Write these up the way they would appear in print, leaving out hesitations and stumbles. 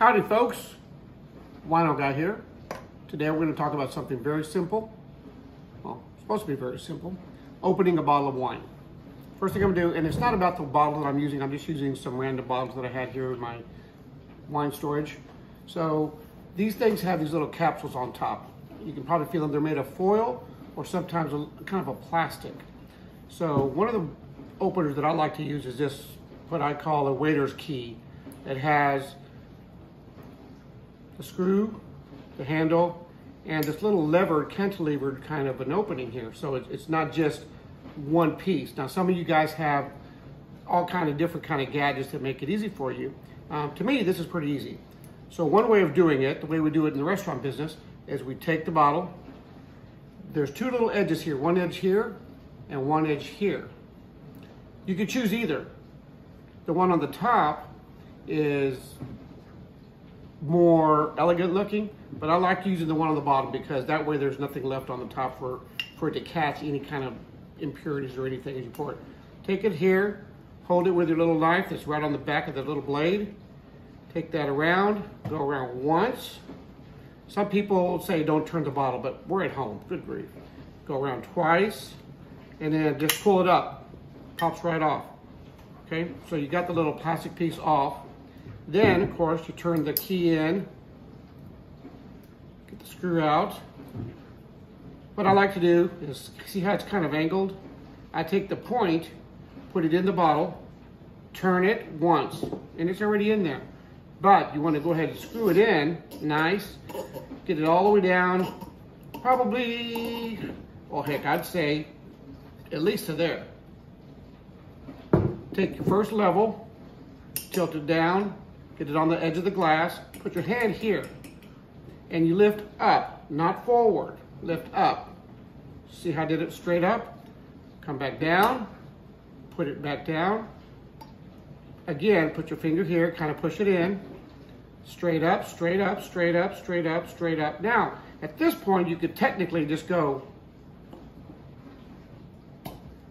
Howdy folks, Wino Guy here. Today we're going to talk about something very simple. Well, it's supposed to be very simple. Opening a bottle of wine. First thing I'm going to do, and it's not about the bottle that I'm using, I'm just using some random bottles that I had here in my wine storage. So these things have these little capsules on top. You can probably feel them, they're made of foil or sometimes kind of a plastic. So one of the openers that I like to use is this, what I call a waiter's key. It has the screw, the handle, and this little lever, cantilevered kind of an opening here. So it's not just one piece. Now some of you guys have all kind of different kind of gadgets that make it easy for you. To me, this is pretty easy. So one way of doing it, the way we do it in the restaurant business, is we take the bottle. There's two little edges here, one edge here and one edge here. You can choose either. The one on the top is more elegant looking, but I like using the one on the bottom because that way there's nothing left on the top for it to catch any kind of impurities or anything as you pour it. Take it here, hold it with your little knife that's right on the back of the little blade. Take that around, go around once. Some people say don't turn the bottle, but we're at home, good grief. Go around twice, and then just pull it up. Pops right off. Okay, so you got the little plastic piece off. Then, of course, you turn the key in, get the screw out. What I like to do is, see how it's kind of angled? I take the point, put it in the bottle, turn it once, and it's already in there. But you want to go ahead and screw it in, nice, get it all the way down, probably, well heck, I'd say at least to there. Take your first level, tilt it down, get it on the edge of the glass, put your hand here, and you lift up, not forward, lift up. See how I did it straight up? Come back down, put it back down. Again, put your finger here, kind of push it in. Straight up, straight up, straight up, straight up, straight up. Now, at this point, you could technically just go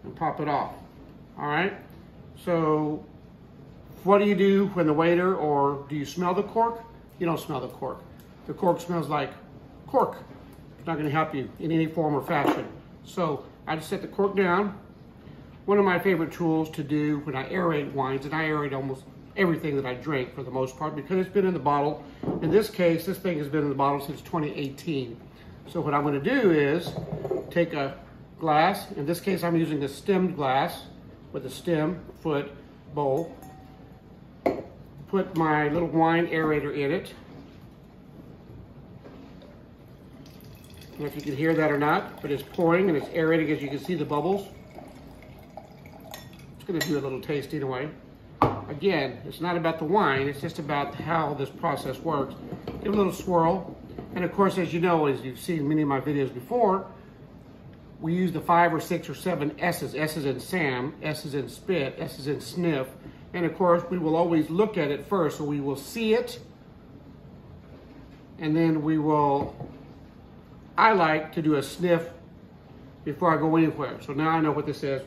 and pop it off. All right? So, what do you do when the waiter, or do you smell the cork? You don't smell the cork. The cork smells like cork. It's not going to help you in any form or fashion. So, I just set the cork down. One of my favorite tools to do when I aerate wines, and I aerate almost everything that I drink for the most part because it's been in the bottle. In this case, this thing has been in the bottle since 2018. So what I'm going to do is take a glass. In this case, I'm using a stemmed glass with a stem foot bowl. Put my little wine aerator in it. I don't know if you can hear that or not, but it's pouring and it's aerating as you can see the bubbles. It's going to do a little taste anyway. Again, it's not about the wine, it's just about how this process works. Give it a little swirl. And of course, as you know, as you've seen many of my videos before, we use the 5 or 6 or 7 S's. S is in Sam, S is in spit, S is in sniff. And of course, we will always look at it first. So we will see it, and then we will, I like to do a sniff before I go anywhere. So now I know what this is.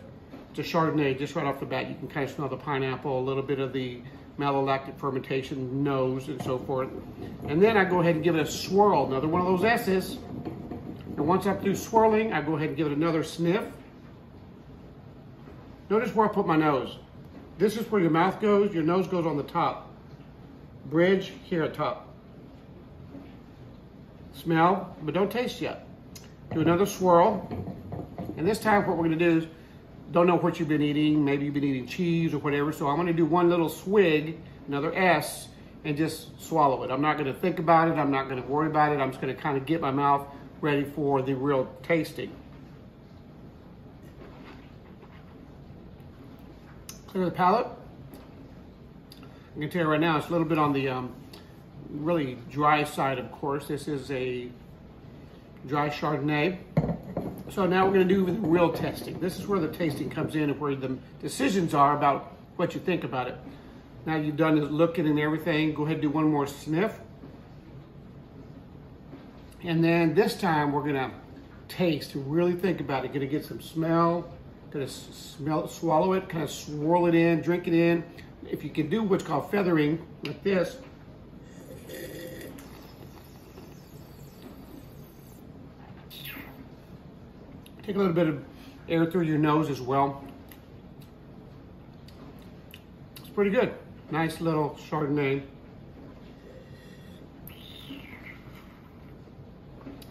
It's a Chardonnay, just right off the bat. You can kind of smell the pineapple, a little bit of the malolactic fermentation nose and so forth. And then I go ahead and give it a swirl, another one of those S's. And once I'm through swirling, I go ahead and give it another sniff. Notice where I put my nose. This is where your mouth goes, your nose goes on the top. Bridge here at top. Smell, but don't taste yet. Do another swirl. And this time what we're gonna do is, don't know what you've been eating, maybe you've been eating cheese or whatever, so I'm gonna do one little swig, another S, and just swallow it. I'm not gonna think about it, I'm not gonna worry about it, I'm just gonna kind of get my mouth ready for the real tasting. Clear the palate. I can tell you right now, it's a little bit on the really dry side, of course. This is a dry Chardonnay. So now we're going to do the real testing. This is where the tasting comes in and where the decisions are about what you think about it. Now you've done the looking and everything, go ahead and do one more sniff. And then this time we're going to taste and really think about it. Going to get some smell, going to smell it, swallow it, kind of swirl it in, drink it in. If you can do what's called feathering like this, Take a little bit of air through your nose as well. It's pretty good. Nice little Chardonnay.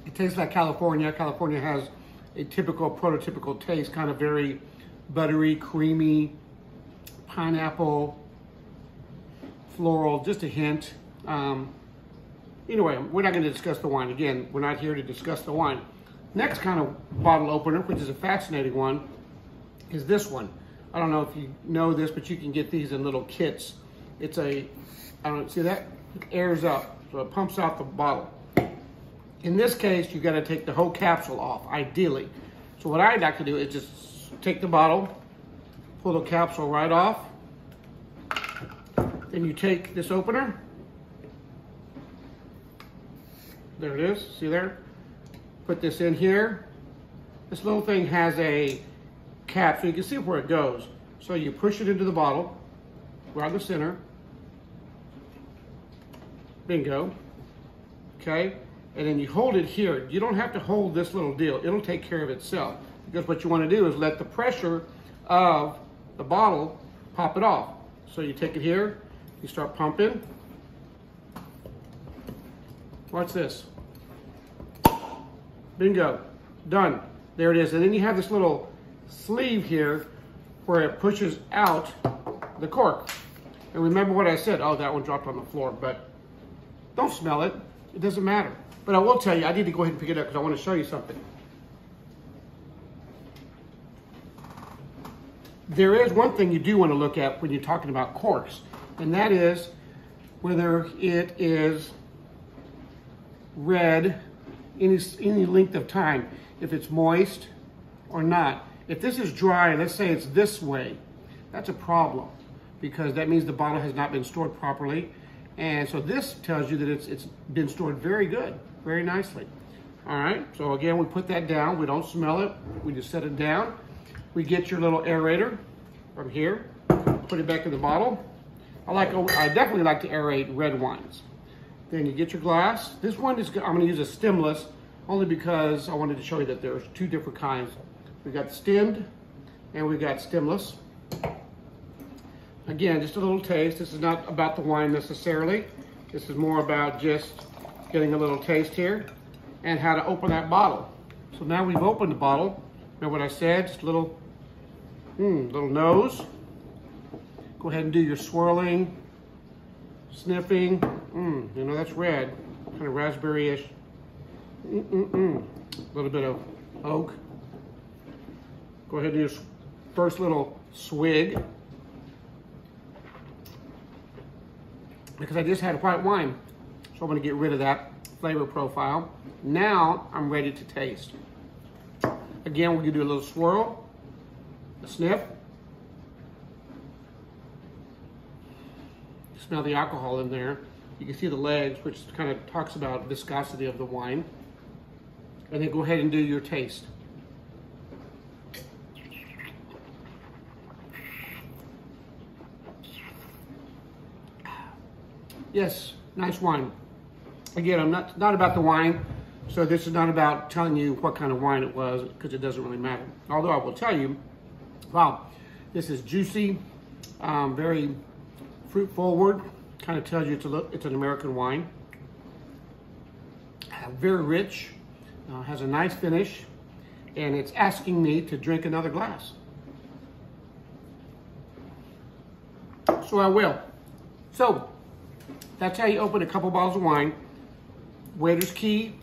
It tastes like California. California has a typical, prototypical taste, kind of very buttery, creamy, pineapple, floral, just a hint. Anyway, we're not going to discuss the wine. Again, we're not here to discuss the wine. Next kind of bottle opener, which is a fascinating one, is this one. I don't know if you know this, but you can get these in little kits. It's a, I don't see that? It airs up, so it pumps out the bottle. In this case, you got to take the whole capsule off, ideally. So what I'd like to do is just take the bottle, pull the capsule right off. Then you take this opener. There it is, see there? Put this in here. This little thing has a cap so you can see where it goes. So you push it into the bottle, right in the center. Bingo. Okay, and then you hold it here. You don't have to hold this little deal. It'll take care of itself. Because what you want to do is let the pressure of the bottle pop it off. So you take it here, you start pumping. Watch this. Bingo, done. There it is. And then you have this little sleeve here where it pushes out the cork. And remember what I said, oh, that one dropped on the floor, but don't smell it. It doesn't matter. But I will tell you, I need to go ahead and pick it up because I want to show you something. There is one thing you do want to look at when you're talking about corks, and that is whether it is red any length of time, if it's moist or not. If this is dry, let's say it's this way, that's a problem because that means the bottle has not been stored properly. And so this tells you that it's been stored very good, very nicely. All right, so again, we put that down. We don't smell it. We just set it down. We get your little aerator from here, put it back in the bottle. I definitely like to aerate red wines. Then you get your glass. This one is, I'm gonna use a stemless only because I wanted to show you that there's two different kinds. We got stemmed and we got stemless. Again, just a little taste. This is not about the wine necessarily. This is more about just getting a little taste here and how to open that bottle. So now we've opened the bottle. Remember what I said? Just a little nose. Go ahead and do your swirling, sniffing. You know, that's red, kind of raspberry-ish. A little bit of oak. Go ahead and do your first little swig. Because I just had white wine, so I'm gonna get rid of that flavor profile. Now I'm ready to taste. Again, we're gonna do a little swirl, a sniff. Smell the alcohol in there. You can see the legs, which kind of talks about viscosity of the wine. And then go ahead and do your taste. Yes, nice wine. Again, I'm not about the wine, so this is not about telling you what kind of wine it was, because it doesn't really matter. Although I will tell you, wow, this is juicy, very fruit forward. Kind of tells you it's an American wine. Very rich, has a nice finish, and it's asking me to drink another glass. So I will. So that's how you open a couple bottles of wine. Waiter's key,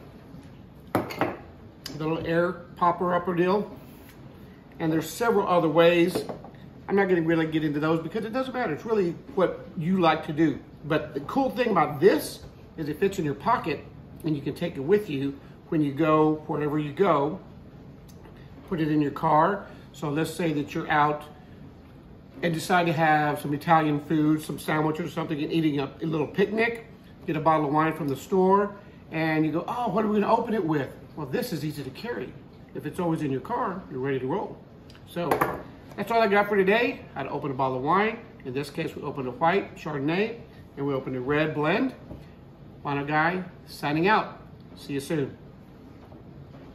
the little air popper upper deal, and there's several other ways. I'm not going to really get into those because it doesn't matter. It's really what you like to do. But the cool thing about this is it fits in your pocket and you can take it with you when you go, wherever you go. Put it in your car. So let's say that you're out and decide to have some Italian food, some sandwiches or something, and eating a little picnic. Get a bottle of wine from the store and you go, oh, what are we going to open it with? Well, this is easy to carry. If it's always in your car, you're ready to roll. So that's all I got for today. How to open a bottle of wine. In this case, we opened a white Chardonnay and we opened a red blend. Final Guy signing out. See you soon.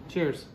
Cheers.